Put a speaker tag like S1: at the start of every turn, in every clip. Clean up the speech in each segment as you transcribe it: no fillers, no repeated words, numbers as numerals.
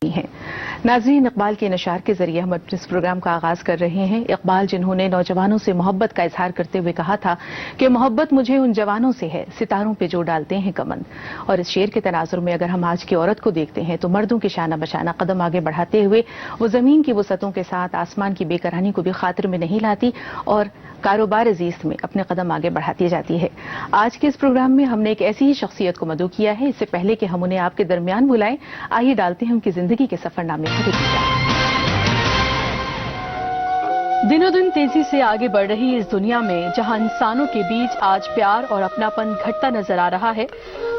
S1: ہیں۔ ناظرین، اقبال کے نشار کے ذریعے ہم اپنے اس پروگرام کا آغاز کر رہے ہیں۔ اقبال جنہوں نے نوجوانوں سے محبت کا اظہار کرتے ہوئے کہا تھا کہ محبت مجھے ان جوانوں سے ہے ستاروں پہ جو ڈالتے ہیں کمند، اور اس شعر کے تناظر میں اگر ہم آج کی عورت کو دیکھتے ہیں تو مردوں کے شانہ بشانہ قدم آگے بڑھاتے ہوئے وہ زمین کی وسعتوں کے ساتھ آسمان کی بے قراری کو بھی خاطر میں نہیں لاتی اور کاروبار زیست میں اپنے قدم آگے بڑھاتی جاتی ہے۔ آج کے اس پروگرام میں ہم نے ایک ایسی ہی شخصیت کو مدعو کیا ہے۔ اس سے پہلے کہ ہم انہیں آپ کے درمیان بلائیں، آئیے ڈالتے ہیں ان کی زندگی کے سفر نامے کا رکھا۔ دنوں دن تیزی سے آگے بڑھ رہی اس دنیا میں جہاں انسانوں کے بیچ آج پیار اور اپناپن گھٹتا نظر آ رہا ہے،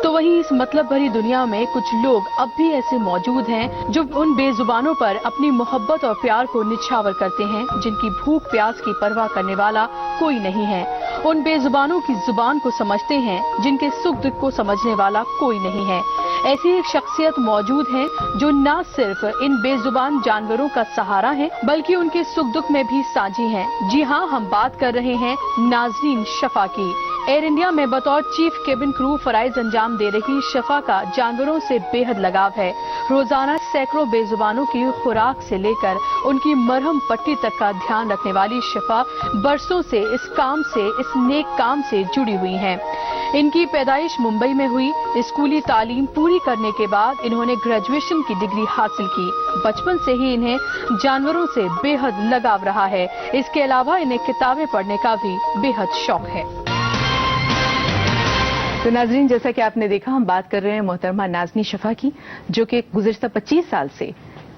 S1: تو وہیں اس مطلب بھری دنیا میں کچھ لوگ اب بھی ایسے موجود ہیں جو ان بے زبانوں پر اپنی محبت اور پیار کو نچھاور کرتے ہیں جن کی بھوک پیاس کی پرواہ کرنے والا کوئی نہیں ہے، ان بے زبانوں کی زبان کو سمجھتے ہیں جن کے سکھ دکھ کو سمجھنے والا کوئی نہیں ہے۔ ایسی ایک شخصیت موجود ہے جو نہ صرف ان بے زبان جانوروں کا سہارا ہے بلکہ ان کے سکھ دکھ میں بھی سانجھی ہیں۔ جی ہاں، ہم بات کر رہے ہیں نازنین شفا کی۔ ایئر انڈیا میں بطور چیف کیبن کرو فرائض انجام دے رہی شفا کا جانوروں سے بے حد لگاؤ ہے۔ روزانہ سینکڑوں بے زبانوں کی خوراک سے لے کر ان کی مرہم پٹی تک کا دھیان رکھنے والی شفا برسوں سے اس نیک کام سے جڑی ہوئی ہیں۔ ان کی پیدائش ممبئی میں ہوئی۔ اسکولی تعلیم پوری کرنے کے بعد انہوں نے گریجویشن کی ڈگری حاصل کی۔ بچپن سے ہی انہیں جانوروں سے بے حد لگاؤ رہا ہے۔ اس کے علاوہ انہیں کتابیں پڑھنے کا بھی بے حد شوق ہے۔ تو ناظرین، جیسا کہ آپ نے دیکھا، ہم بات کر رہے ہیں محترمہ نازنین شفا کی، جو کہ گزشتہ 25 سال سے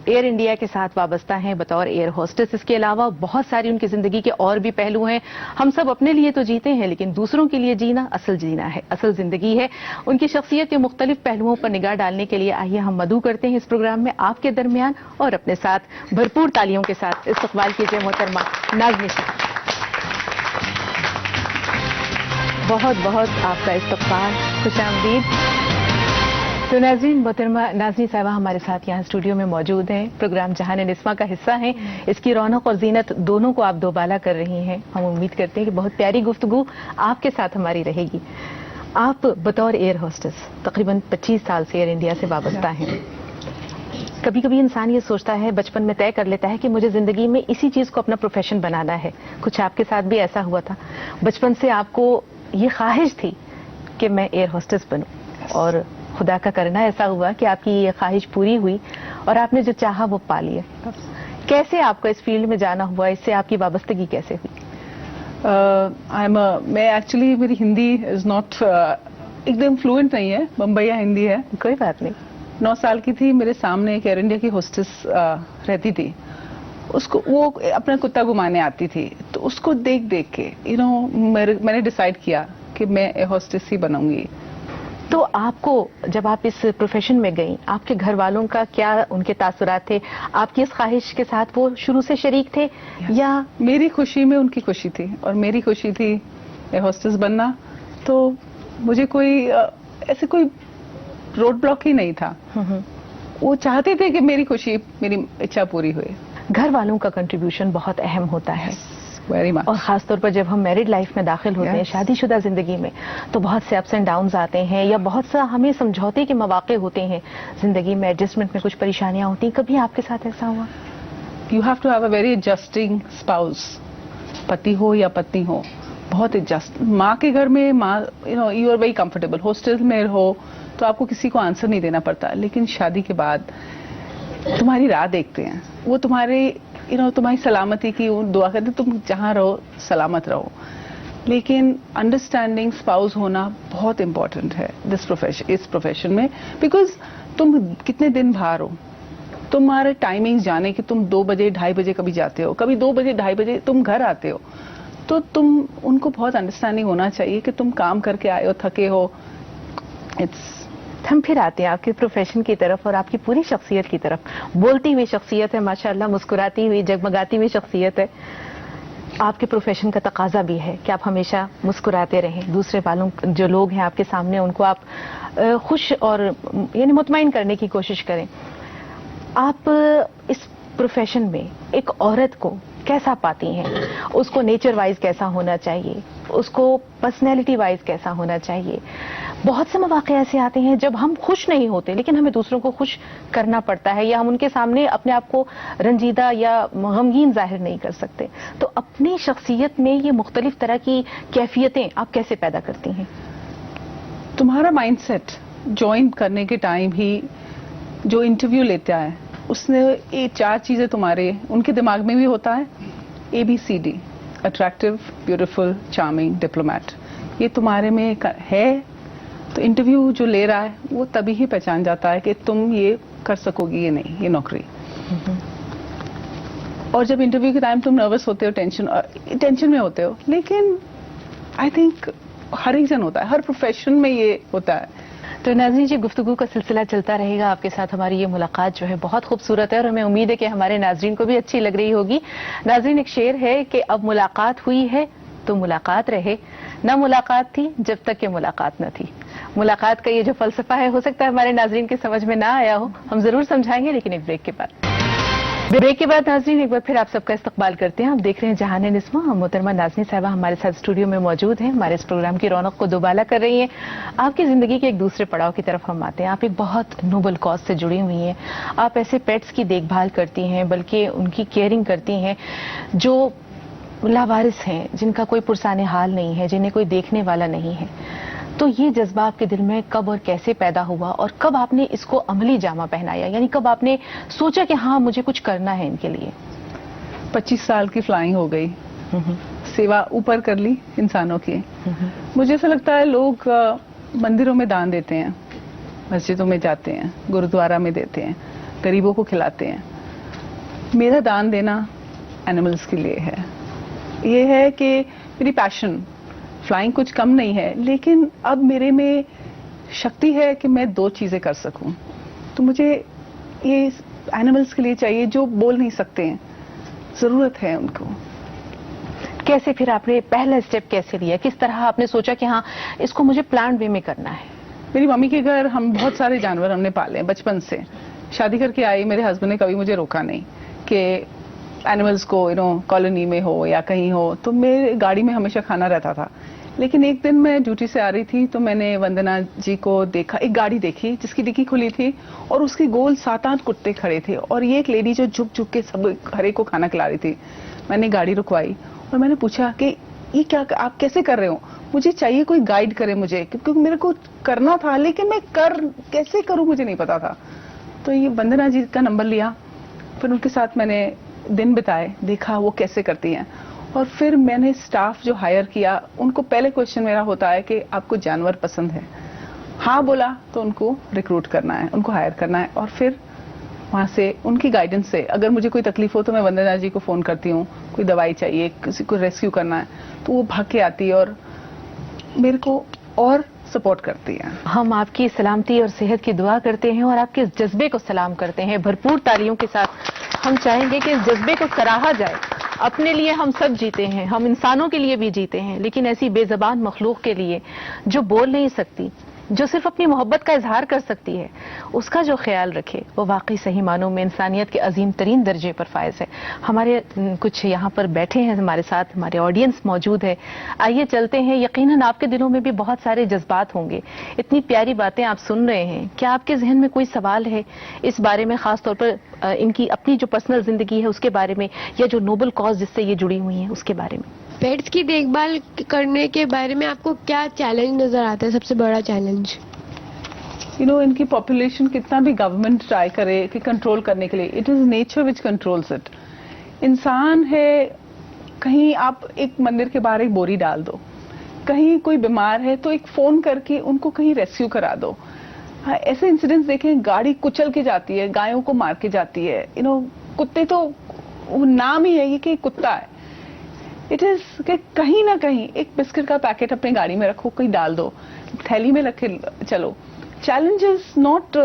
S1: ایئر انڈیا کے ساتھ وابستہ ہیں بطور ایئر ہوسٹس۔ اس کے علاوہ بہت ساری ان کی زندگی کے اور بھی پہلو ہیں۔ ہم سب اپنے لیے تو جیتے ہیں لیکن دوسروں کے لیے جینا اصل زندگی ہے۔ ان کی شخصیت کے مختلف پہلوؤں پر نگاہ ڈالنے کے لیے آئیے ہم مدعو کرتے ہیں اس پروگرام میں آپ کے درمیان اور اپنے ساتھ بھرپور تالیوں کے ساتھ استقبال کیجیے محترمہ نازنین شفا۔ بہت بہت آپ کا استقبال، خوش آمدید۔ تو ناظرین، محترمہ نازنین صاحبہ ہمارے ساتھ یہاں اسٹوڈیو میں موجود ہیں، پروگرام جہان نسمہ کا حصہ ہیں۔ اس کی رونق اور زینت دونوں کو آپ دوبالا کر رہی ہیں۔ ہم امید کرتے ہیں کہ بہت پیاری گفتگو آپ کے ساتھ ہماری رہے گی۔ آپ بطور ایئر ہوسٹس تقریباً 25 سال سے ایئر انڈیا سے وابستہ ہیں۔ کبھی کبھی انسان یہ سوچتا ہے، بچپن میں طے کر لیتا ہے کہ مجھے زندگی میں اسی چیز کو اپنا پروفیشن بنانا ہے۔ کچھ آپ کے ساتھ بھی ایسا ہوا تھا؟ بچپن سے آپ کو یہ خواہش تھی کہ میں ایئر ہوسٹس بنوں اور خدا کا کرنا ایسا ہوا کہ آپ کی یہ خواہش پوری ہوئی اور آپ نے جو چاہا وہ پا لیا۔ کیسے آپ کو اس فیلڈ میں جانا ہوا؟ اس سے آپ کی وابستگی کیسے ہوئی؟
S2: میں ایکچولی میری ہندی از ناٹ ایک دم فلوئنٹ نہیں ہے، بمبئیا ہندی ہے۔
S1: کوئی بات نہیں۔
S2: 9 سال کی تھی، میرے سامنے ایک ایئر انڈیا کی ہوسٹس رہتی تھی، اس کو وہ اپنا کتا گھمانے آتی تھی، تو اس کو دیکھ کے میں نے ڈیسائیڈ کیا کہ میں ہوسٹس ہی بنوں گی۔
S1: تو آپ کو جب آپ اس پروفیشن میں گئیں، آپ کے گھر والوں کا کیا ان کے تاثرات تھے؟ آپ کی اس خواہش کے ساتھ وہ شروع سے شریک تھے یا؟
S2: میری خوشی میں ان کی خوشی تھی اور میری خوشی تھی ہوسٹس بننا، تو مجھے ایسے کوئی روڈ بلاک ہی نہیں تھا۔ وہ چاہتے تھے کہ میری خوشی، میری اچھا پوری ہوئے۔
S1: گھر والوں کا کنٹریبیوشن بہت اہم ہوتا ہے،
S2: ویری مچ،
S1: اور خاص طور پر جب ہم میرڈ لائف میں داخل ہوتے ہیں، شادی شدہ زندگی میں، تو بہت سے اپس اینڈ ڈاؤنز آتے ہیں یا بہت سا ہمیں سمجھوتے کے مواقع ہوتے ہیں زندگی میں، ایڈجسٹمنٹ میں کچھ پریشانیاں ہوتی ہیں۔ کبھی آپ کے ساتھ ایسا ہوا؟
S2: You have to have a very adjusting spouse, پتی ہو یا پتنی ہو، بہت ایڈجسٹ۔ ماں کے گھر میں you are very comfortable, hostel میں ہو تو آپ کو کسی کو آنسر نہیں دینا پڑتا، لیکن شادی کے بعد تمہاری راہ دیکھتے ہیں، وہ تمہاری سلامتی کی دعا کرتے، تم جہاں رہو سلامت رہو۔ لیکن انڈرسٹینڈنگ اسپاؤس ہونا بہت امپورٹنٹ ہے اس پروفیشن میں، بیکاز تم کتنے دن باہر ہو، تمہارے ٹائمنگ جانے کہ تم 2 بجے 2:30 بجے کبھی جاتے ہو، کبھی 2 بجے 2:30 بجے تم گھر آتے ہو، تو تم ان کو بہت انڈرسٹینڈنگ ہونا چاہیے کہ تم کام کر کے آئے ہو، تھکے ہو۔
S1: ہم پھر آتے ہیں آپ کے پروفیشن کی طرف اور آپ کی پوری شخصیت کی طرف۔ بولتی ہوئی شخصیت ہے ماشاءاللہ، مسکراتی ہوئی، جگمگاتی ہوئی شخصیت ہے۔ آپ کے پروفیشن کا تقاضا بھی ہے کہ آپ ہمیشہ مسکراتے رہیں، دوسرے والوں جو لوگ ہیں آپ کے سامنے ان کو آپ خوش اور یعنی مطمئن کرنے کی کوشش کریں۔ آپ اس پروفیشن میں ایک عورت کو
S3: کیسا پاتی ہیں؟ اس کو نیچر وائز کیسا ہونا چاہیے، اس کو پرسنالٹی وائز کیسا ہونا چاہیے؟ بہت سے مواقع ایسے آتے ہیں جب ہم خوش نہیں ہوتے لیکن ہمیں دوسروں کو خوش کرنا پڑتا ہے، یا ہم ان کے سامنے اپنے آپ کو رنجیدہ یا غمگین ظاہر نہیں کر سکتے. تو اپنی شخصیت میں یہ مختلف طرح کی کیفیتیں آپ کیسے پیدا کرتی ہیں؟
S2: تمہارا مائنڈ سیٹ جوائن کرنے کے ٹائم ہی جو انٹرویو لیتا ہے اس نے یہ 4 چیزیں تمہارے ان کے دماغ میں بھی ہوتا ہے. ABCD: attractive, beautiful, charming, diplomat. یہ تمہارے میں ہے تو انٹرویو جو لے رہا ہے وہ تبھی ہی پہچان جاتا ہے کہ تم یہ کر سکو گی یہ نہیں، یہ نوکری. اور جب انٹرویو کے ٹائم تم نروس ہوتے ہو، ٹینشن میں ہوتے ہو، لیکن آئی تھنک ہر ایک جن ہوتا ہے، ہر پروفیشن میں یہ ہوتا ہے.
S3: تو ناظرین جی، گفتگو کا سلسلہ چلتا رہے گا. آپ کے ساتھ ہماری یہ ملاقات جو ہے بہت خوبصورت ہے اور ہمیں امید ہے کہ ہمارے ناظرین کو بھی اچھی لگ رہی ہوگی. ناظرین، ایک شعر ہے کہ اب ملاقات ہوئی ہے تو ملاقات رہے، نہ ملاقات تھی جب تک کہ ملاقات نہ تھی. ملاقات کا یہ جو فلسفہ ہے ہو سکتا ہے ہمارے ناظرین کے سمجھ میں نہ آیا ہو، ہم ضرور سمجھائیں گے، لیکن ایک بریک کے بعد. بریک کے بعد ناظرین ایک بار پھر آپ سب کا استقبال کرتے ہیں. آپ دیکھ رہے ہیں جہان نسمہ. محترمہ نازنین صاحبہ ہمارے ساتھ اسٹوڈیو میں موجود ہیں، ہمارے اس پروگرام کی رونق کو دوبالا کر رہی ہیں. آپ کی زندگی کے ایک دوسرے پڑاؤ کی طرف ہم آتے ہیں. آپ ایک بہت نوبل کاز سے جڑی ہوئی ہیں. آپ ایسے پیٹس کی دیکھ بھال کرتی ہیں، بلکہ ان کی کیئرنگ کرتی ہیں جو لاوارث ہیں، جن کا کوئی پرسان حال نہیں ہے، جنہیں کوئی دیکھنے والا نہیں ہے. تو یہ جذبہ آپ کے دل میں کب اور کیسے پیدا ہوا، اور کب آپ نے اس کو عملی جامہ پہنایا، یعنی کب آپ نے سوچا کہ ہاں مجھے کچھ کرنا ہے ان کے لیے؟
S2: 25 سال کی فلائنگ ہو گئی، سیوا اوپر کر لی انسانوں کی. مجھے ایسا لگتا ہے لوگ مندروں میں دان دیتے ہیں، مسجدوں میں جاتے ہیں، گرودوارا میں دیتے ہیں، غریبوں کو کھلاتے ہیں. میرا دان دینا اینیملز کے لیے ہے. یہ ہے کہ میری پیشن فلائنگ کچھ کم نہیں ہے، لیکن اب میرے میں شکتی ہے کہ میں 2 چیزیں کر سکوں. تو مجھے یہ اینیملز کے لیے چاہیے جو بول نہیں سکتے ہیں، ضرورت ہے ان کو.
S3: کیسے پھر آپ نے پہلا اسٹیپ کیسے لیا؟ کس طرح آپ نے سوچا کہ ہاں اس کو مجھے پلانٹ وے میں کرنا ہے؟
S2: میری ممی کے گھر ہم بہت سارے جانور ہم نے پالے ہیں بچپن سے. شادی کر کے آئی، میرے ہسبینڈ نے کبھی مجھے روکا نہیں کہ اینیملز کو کالونی میں ہو یا کہیں ہو. تو میرے گاڑی میں ہمیشہ کھانا رہتا تھا. لیکن ایک دن میں ڈیوٹی سے آ رہی تھی تو میں نے وندنا جی کو دیکھا، ایک گاڑی دیکھی جس کی ڈکی کھلی تھی اور اس کی گول 7-8 کتے کھڑے تھے، اور یہ ایک لیڈی جو جھک جھک کے سب ہر ایک کو کھانا کھلا رہی تھی. میں نے گاڑی رکوائی اور میں نے پوچھا کہ یہ کیا آپ کیسے کر رہے ہو؟ مجھے چاہیے کوئی گائیڈ کرے مجھے، کیونکہ میرے کو کرنا تھا لیکن میں کیسے کروں مجھے نہیں پتا تھا. تو یہ وندنا جی کا نمبر لیا، پھر ان کے ساتھ میں نے دن بتائے، دیکھا وہ کیسے کرتی ہیں. اور پھر میں نے سٹاف جو ہائر کیا، ان کو پہلے کوشچن میرا ہوتا ہے کہ آپ کو جانور پسند ہے؟ ہاں بولا تو ان کو ریکروٹ کرنا ہے، ان کو ہائر کرنا ہے. اور پھر وہاں سے ان کی گائیڈنس سے اگر مجھے کوئی تکلیف ہو تو میں وندنا جی کو فون کرتی ہوں، کوئی دوائی چاہیے، کسی کو ریسکیو کرنا ہے تو وہ بھاگ کے آتی ہے اور میرے کو اور سپورٹ کرتی ہے.
S3: ہم آپ کی سلامتی اور صحت کی دعا کرتے ہیں اور آپ کے اس جذبے کو سلام کرتے ہیں. بھرپور تالیوں کے ساتھ ہم چاہیں گے کہ اس جذبے کو سراہا جائے. اپنے لیے ہم سب جیتے ہیں، ہم انسانوں کے لیے بھی جیتے ہیں، لیکن ایسی بے زبان مخلوق کے لیے جو بول نہیں سکتی، جو صرف اپنی محبت کا اظہار کر سکتی ہے، اس کا جو خیال رکھے وہ واقعی صحیح معنوں میں انسانیت کے عظیم ترین درجے پر فائز ہے. ہمارے کچھ یہاں پر بیٹھے ہیں ہمارے ساتھ، ہمارے آڈینس موجود ہے. آئیے چلتے ہیں. یقیناً آپ کے دلوں میں بھی بہت سارے جذبات ہوں گے. اتنی پیاری باتیں آپ سن رہے ہیں، کیا آپ کے ذہن میں کوئی سوال ہے اس بارے میں، خاص طور پر ان کی اپنی جو پرسنل زندگی ہے اس کے بارے میں، یا جو نوبل کاز جس سے یہ جڑی ہوئی ہیں اس کے بارے میں؟
S4: پیٹس کی دیکھ بھال کرنے کے بارے میں آپ کو کیا چیلنج نظر آتا ہے، سب سے بڑا چیلنج؟
S2: ان کی پاپولیشن کتنا بھی گورنمنٹ ٹرائی کرے کہ کنٹرول کرنے کے لیے، it is nature which controls it. انسان ہے، کہیں آپ ایک مندر کے باہر ایک بوری ڈال دو، کہیں کوئی بیمار ہے تو ایک فون کر کے ان کو کہیں ریسکیو کرا دو. ایسے انسیڈنٹس دیکھیں، گاڑی کچل کے جاتی ہے، گایوں کو مار کے جاتی ہے. کتے تو نام ہی ہے یہ کہ کتا ہے. اٹ از کہ کہیں نہ کہیں ایک بسکٹ کا پیکٹ اپنی گاڑی میں رکھو، کہیں ڈال دو، تھیلی میں رکھے چلو. Challenge is not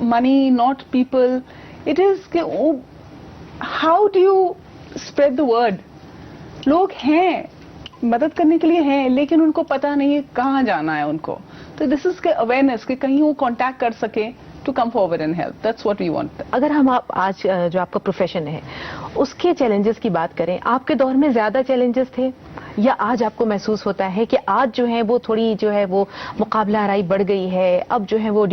S2: money, not people, it is کہ how do you spread the word. لوگ ہیں مدد کرنے کے لیے ہیں، لیکن ان کو پتا نہیں ہے کہاں جانا ہے ان کو. تو دس از کے اویئرنیس کہ کہیں وہ کانٹیکٹ کر سکے to come forward and help. That's what we want.
S3: اگر ہم آج جو آپ کا پروفیشن ہے اس کے چیلنجز کی بات کریں، آپ کے دور میں زیادہ چیلنجز تھے یا آج آپ کو محسوس ہوتا ہے کہ آج جو ہے وہ تھوڑی جو ہے وہ مقابلہ آرائی بڑھ گئی ہے، اب جو ہے وہ